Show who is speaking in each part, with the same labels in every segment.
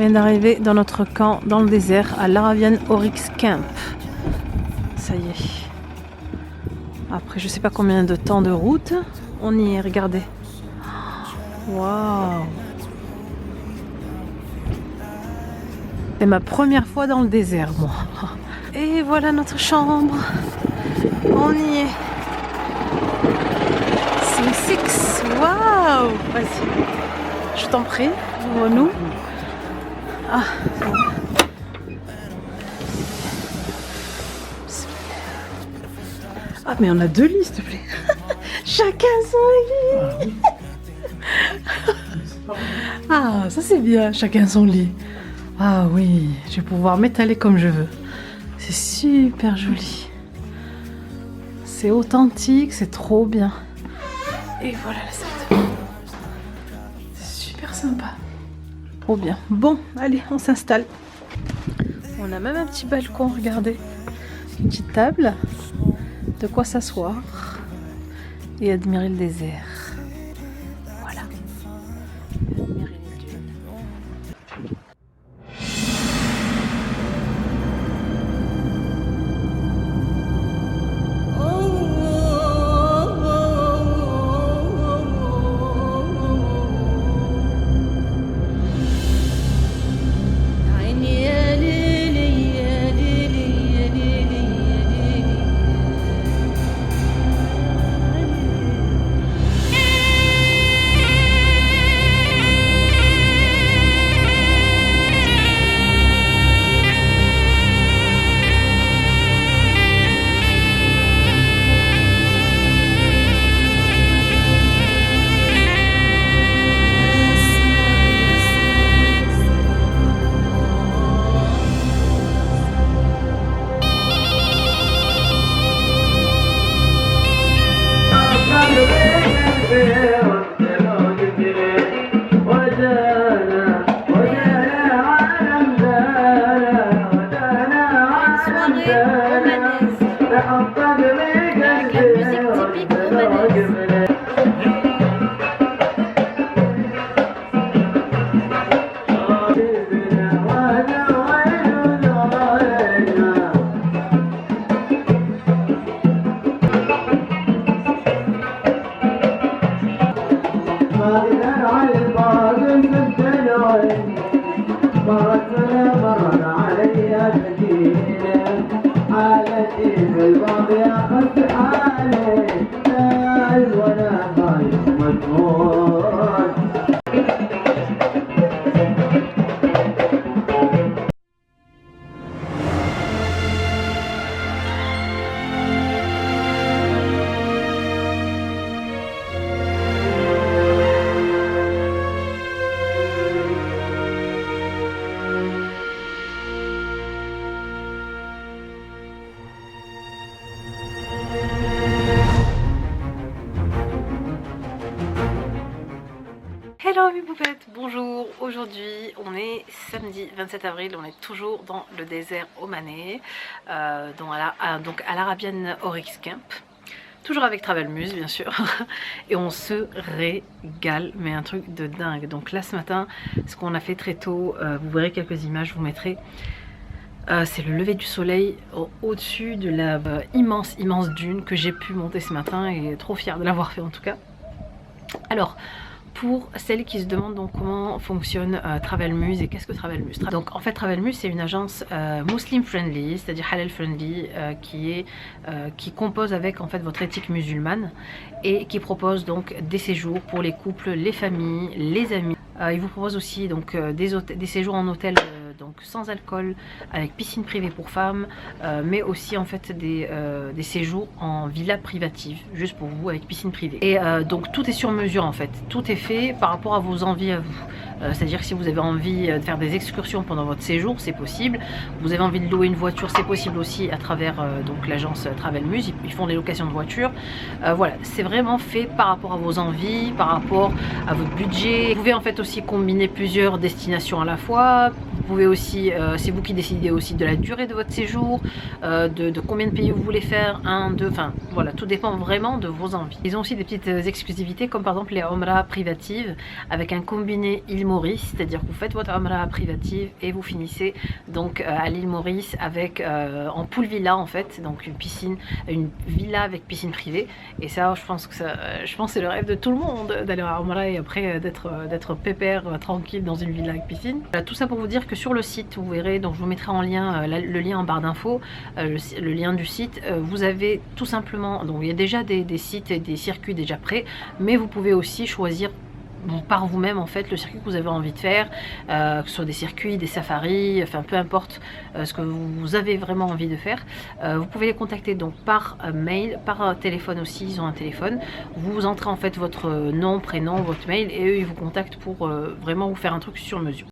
Speaker 1: vient d'arriver dans notre camp dans le désert à l'Arabian Oryx Camp. Ça y est. Après je sais pas combien de temps de route, on y est, regardez. Waouh! C'est ma première fois dans le désert, moi. Et voilà notre chambre. On y est. Sim 6. Waouh! Vas-y. Je t'en prie, ouvre-nous. Ah, ah, mais on a 2 lits, s'il te plaît. Chacun son lit. Ah, ça c'est bien, chacun son lit. Ah oui, je vais pouvoir m'étaler comme je veux. C'est super joli. C'est authentique, c'est trop bien. Et voilà la salle de bain. C'est super sympa. Trop bien. Bon, allez, on s'installe. On a même un petit balcon, regardez. Une petite table. De quoi s'asseoir et admirer le désert. Voilà. Admirer les dunes. Hello mes poupettes, bonjour. Aujourd'hui on est samedi 27 avril, on est toujours dans le désert omanais, donc à l'Arabian Oryx Camp, toujours avec Travelmuse bien sûr, et on se régale, mais un truc de dingue. Donc là ce matin, ce qu'on a fait très tôt, vous verrez quelques images, je vous mettrai. C'est le lever du soleil au-dessus de la immense dune que j'ai pu monter ce matin, et trop fière de l'avoir fait en tout cas. Alors, pour celles qui se demandent donc comment fonctionne Travelmuse et qu'est-ce que Travelmuse. Donc en fait Travelmuse c'est une agence muslim friendly, c'est-à-dire halal friendly, qui compose avec en fait votre éthique musulmane et qui propose donc des séjours pour les couples, les familles, les amis. Il vous propose aussi donc des séjours en hôtel donc sans alcool, avec piscine privée pour femmes, mais aussi en fait des séjours en villa privative, juste pour vous, avec piscine privée. Et donc tout est sur mesure en fait, tout est fait par rapport à vos envies à vous. C'est-à-dire que si vous avez envie de faire des excursions pendant votre séjour, c'est possible. Vous avez envie de louer une voiture, c'est possible aussi à travers donc l'agence Travelmuse, ils font des locations de voitures. Voilà, c'est vraiment fait par rapport à vos envies, par rapport à votre budget. Vous pouvez en fait aussi combiner plusieurs destinations à la fois. Vous pouvez aussi, c'est vous qui décidez aussi de la durée de votre séjour, de combien de pays vous voulez faire, 1, 2, enfin voilà, tout dépend vraiment de vos envies. Ils ont aussi des petites exclusivités comme par exemple les Omra privatives avec un combiné île Maurice, c'est-à-dire que vous faites votre Omra privative et vous finissez donc à l'île Maurice avec en pool villa en fait, donc une piscine, une villa avec piscine privée. Et ça, je pense que c'est le rêve de tout le monde d'aller à Omra et après d'être pépère tranquille dans une villa avec piscine. Voilà, tout ça pour vous dire que sur le site, vous verrez, donc je vous mettrai en lien le lien en barre d'infos, le lien du site. Vous avez tout simplement, donc il y a déjà des sites et des circuits déjà prêts, mais vous pouvez aussi choisir par vous-même en fait le circuit que vous avez envie de faire, que ce soit des circuits, des safaris, enfin peu importe ce que vous avez vraiment envie de faire. Vous pouvez les contacter donc par mail, par téléphone aussi, ils ont un téléphone. Vous entrez en fait votre nom, prénom, votre mail et eux ils vous contactent pour vraiment vous faire un truc sur mesure.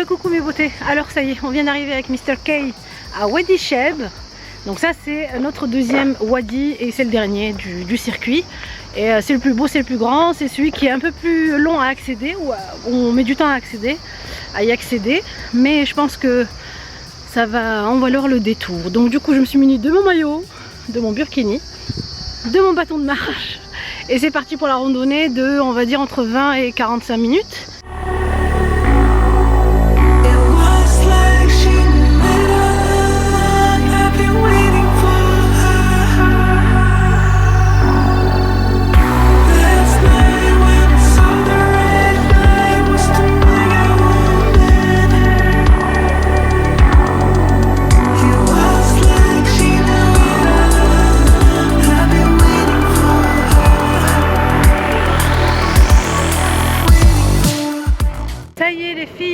Speaker 1: Coucou mes beautés, alors ça y est, on vient d'arriver avec Mr. K à Wadi Sheb. Donc ça c'est notre deuxième wadi et c'est le dernier du circuit. Et c'est le plus beau, c'est le plus grand, c'est celui qui est un peu plus long à accéder, où on met du temps à y accéder. Mais je pense que ça va en valoir le détour. Donc du coup je me suis munie de mon maillot, de mon burkini, de mon bâton de marche. Et c'est parti pour la randonnée de, on va dire, entre 20 et 45 minutes.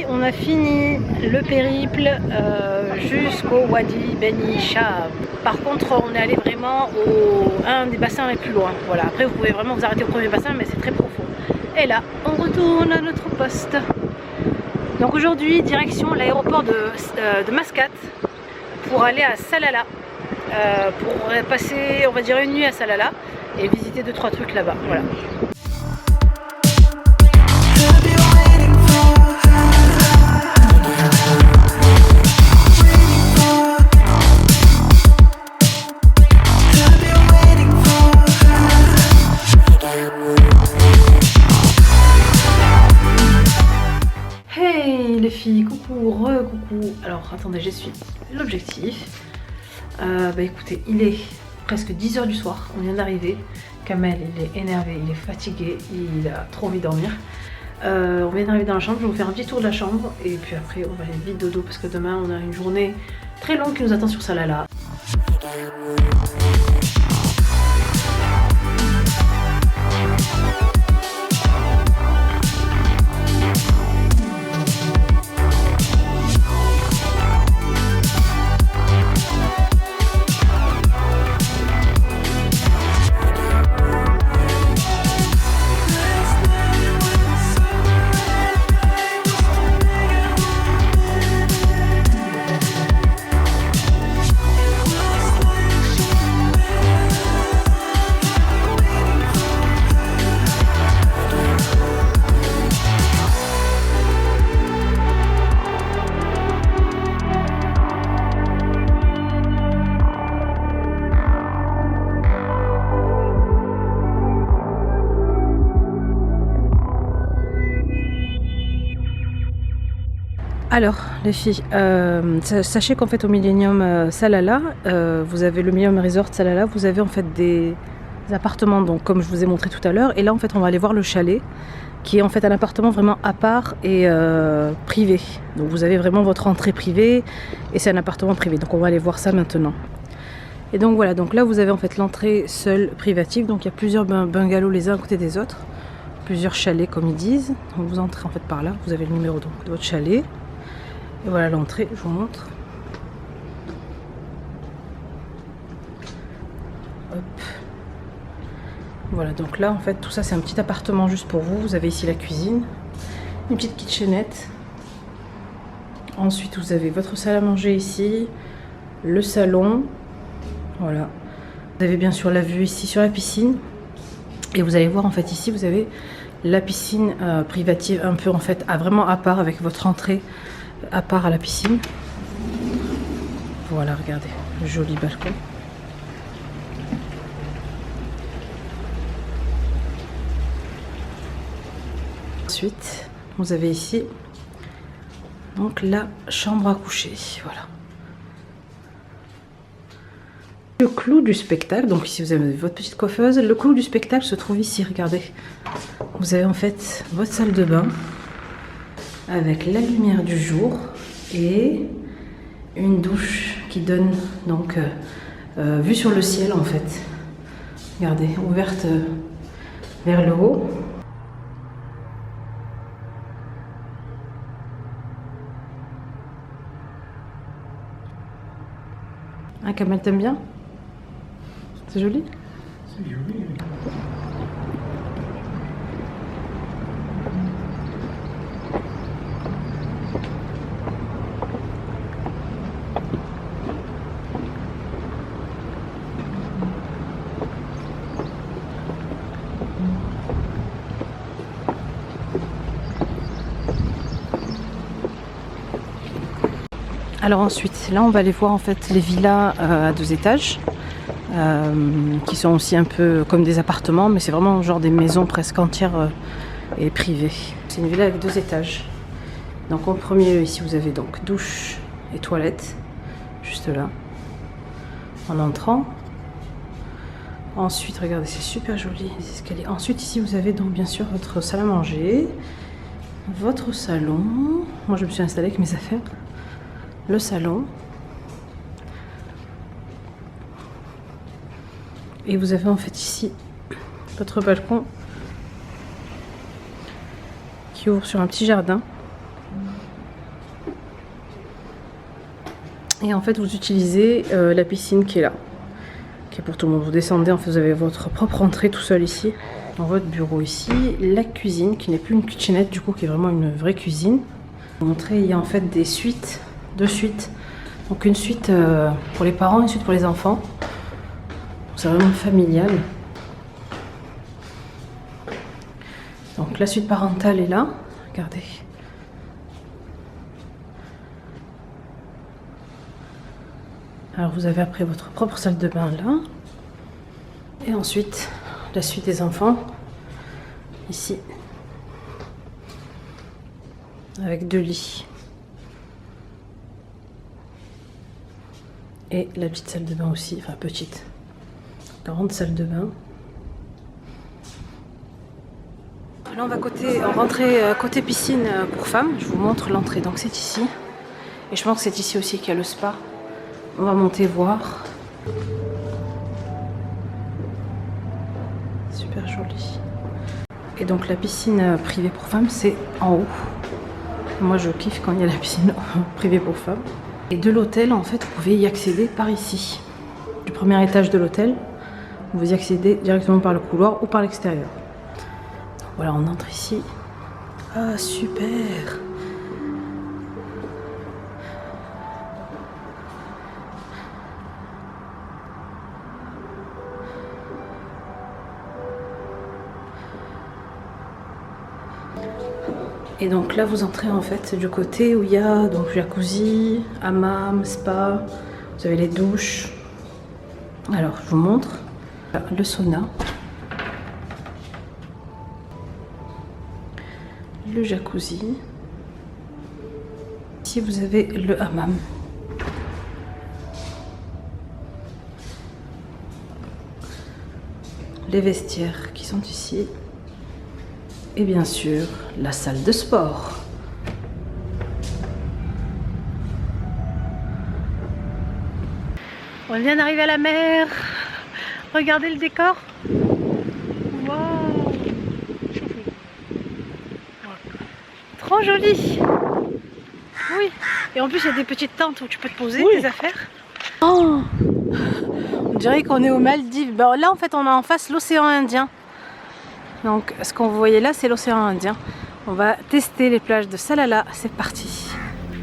Speaker 1: On a fini le périple jusqu'au Wadi Beni Shab. Par contre, on est allé vraiment au un des bassins les plus loin. Voilà. Après, vous pouvez vraiment vous arrêter au premier bassin, mais c'est très profond. Et là, on retourne à notre poste. Donc aujourd'hui, direction l'aéroport de Mascate pour aller à Salalah, pour passer, on va dire, une nuit à Salalah et visiter 2-3 trucs là-bas. Voilà. Les filles, coucou, re-coucou. Alors attendez, j'essuie l'objectif. Bah écoutez, il est presque 10 h du soir, on vient d'arriver. Kamel, il est énervé, il est fatigué, il a trop envie de dormir. On vient d'arriver dans la chambre, je vais vous faire un petit tour de la chambre et puis après on va aller vite dodo parce que demain on a une journée très longue qui nous attend sur Salalah. Alors les filles, sachez qu'en fait au Millennium Salalah, vous avez le Millennium Resort Salalah, vous avez en fait des appartements, donc comme je vous ai montré tout à l'heure, et là en fait on va aller voir le chalet, qui est en fait un appartement vraiment à part et privé. Donc vous avez vraiment votre entrée privée et c'est un appartement privé, donc on va aller voir ça maintenant. Et donc voilà, donc là vous avez en fait l'entrée seule privative, donc il y a plusieurs bungalows les uns à côté des autres, plusieurs chalets comme ils disent. Donc vous entrez en fait par là, vous avez le numéro donc, de votre chalet. Et voilà l'entrée, je vous montre. Hop. Voilà, donc là en fait tout ça c'est un petit appartement juste pour vous. Vous avez ici la cuisine, une petite kitchenette. Ensuite vous avez votre salle à manger ici, le salon. Voilà. Vous avez bien sûr la vue ici sur la piscine. Et vous allez voir en fait ici vous avez la piscine privative un peu en fait vraiment à part avec votre entrée à part à la piscine. Voilà, regardez, le joli balcon. Ensuite, vous avez ici donc la chambre à coucher. Voilà. Le clou du spectacle, donc ici vous avez votre petite coiffeuse. Le clou du spectacle se trouve ici, regardez. Vous avez en fait votre salle de bain avec la lumière du jour et une douche qui donne donc vue sur le ciel en fait. Regardez, ouverte vers le haut. Hein, Kamel, t'aimes bien? C'est joli? C'est joli. Alors ensuite, là on va aller voir en fait les villas à 2 étages qui sont aussi un peu comme des appartements, mais c'est vraiment genre des maisons presque entières et privées. C'est une villa avec 2 étages. Donc en premier ici vous avez donc douche et toilette, juste là, en entrant. Ensuite, regardez, c'est super joli les escaliers. Ensuite ici vous avez donc bien sûr votre salle à manger, votre salon. Moi je me suis installée avec mes affaires. Le salon. Et vous avez en fait ici votre balcon qui ouvre sur un petit jardin. Et en fait vous utilisez la piscine qui est là, qui est pour tout le monde. Vous descendez, en fait vous avez votre propre entrée tout seul ici, dans votre bureau ici. La cuisine qui n'est plus une kitchenette du coup, qui est vraiment une vraie cuisine. Pour montrer, il y a en fait des suites. 2 suites, donc une suite pour les parents et une suite pour les enfants. C'est vraiment familial. Donc la suite parentale est là, regardez. Alors vous avez après votre propre salle de bain là, et ensuite la suite des enfants ici avec 2 lits. Et la petite salle de bain aussi, enfin petite, grande salle de bain. Là on va rentrer côté piscine pour femmes. Je vous montre l'entrée, donc c'est ici. Et je pense que c'est ici aussi qu'il y a le spa. On va monter voir. Super joli. Et donc la piscine privée pour femmes c'est en haut. Moi je kiffe quand il y a la piscine privée pour femmes. Et de l'hôtel, en fait, vous pouvez y accéder par ici. Du premier étage de l'hôtel, vous y accédez directement par le couloir ou par l'extérieur. Voilà, on entre ici. Ah, super! Et donc là vous entrez en fait du côté où il y a donc jacuzzi, hammam, spa, vous avez les douches. Alors je vous montre le sauna, le jacuzzi. ici vous avez le hammam. Les vestiaires qui sont ici. Et bien sûr, la salle de sport. On vient d'arriver à la mer. Regardez le décor. Waouh! Trop joli. Oui. Et en plus, il y a des petites tentes où tu peux te poser tes affaires. Oh! On dirait qu'on est aux Maldives. Ben, là, en fait, on a en face l'océan Indien. Donc, ce qu'on voyait là, c'est l'océan Indien. On va tester les plages de Salalah. C'est parti.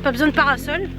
Speaker 1: Pas besoin de parasol.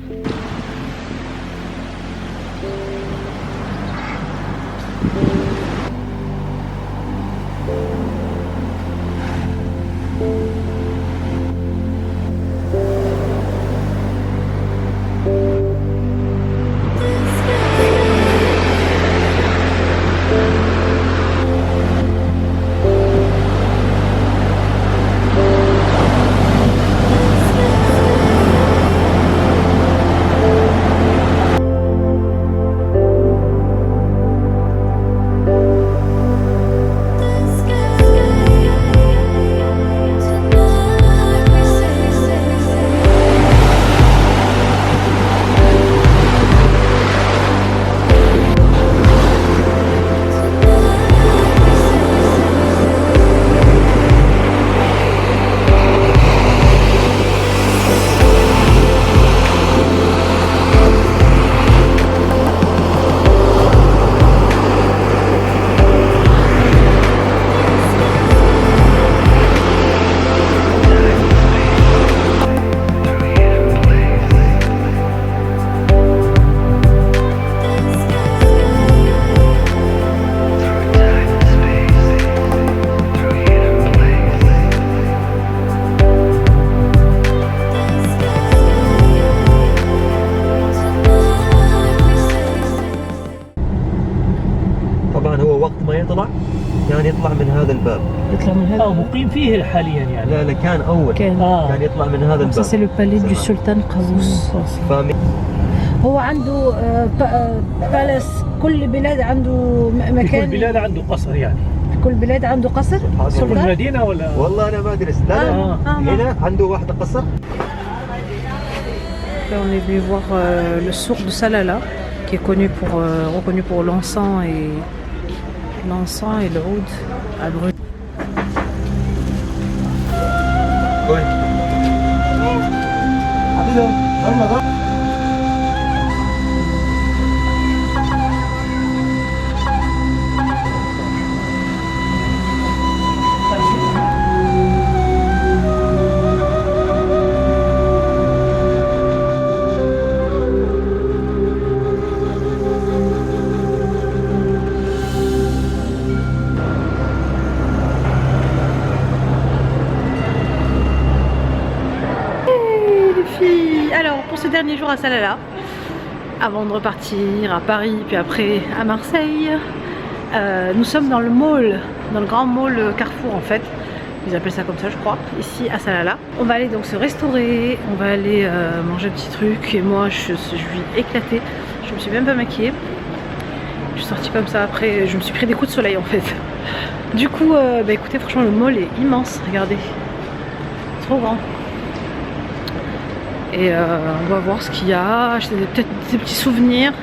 Speaker 2: كان يطلع من هذا الباب.
Speaker 3: يطلع من هذا؟ مقيم فيه حاليا يعني؟
Speaker 2: لا كان أول. كان يطلع من هذا الباب.
Speaker 1: c'est le palais du sultan قابوس. هو عنده بالاس. كل بلاد عنده مكان.
Speaker 3: كل بلاد عنده قصر يعني.
Speaker 1: كل بلاد عنده قصر.
Speaker 3: كل مدينة ولا؟
Speaker 2: والله أنا ما أدري. هنا عنده واحدة قصر.
Speaker 1: Là, on est venu voir le souk de Salalah, qui est connu reconnu pour l'encens et le oud à brûler. Alors pour ce dernier jour à Salalah, avant de repartir à Paris puis après à Marseille, nous sommes dans le mall, dans le grand mall Carrefour en fait, ils appellent ça comme ça je crois, ici à Salalah. On va aller donc se restaurer, on va aller manger un petit truc et moi je suis éclatée, je me suis même pas maquillée, je suis sortie comme ça après, je me suis pris des coups de soleil en fait. Du coup bah écoutez franchement le mall est immense, regardez, trop grand. Et on va voir ce qu'il y a, acheter peut-être des petits souvenirs,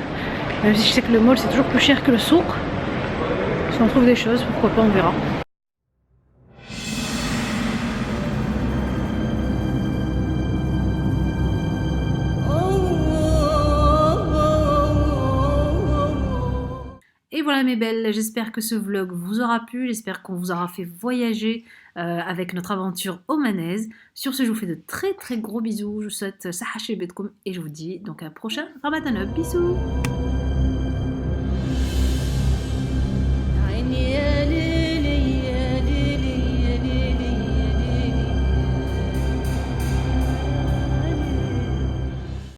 Speaker 1: même si je sais que le mall c'est toujours plus cher que le souk. Si on trouve des choses, pourquoi pas, on verra. Et voilà mes belles, j'espère que ce vlog vous aura plu, j'espère qu'on vous aura fait voyager avec notre aventure omanaise. Sur ce, je vous fais de très très gros bisous, je vous souhaite sahaché betkoum et je vous dis donc à un prochain Ramadan. Bisous.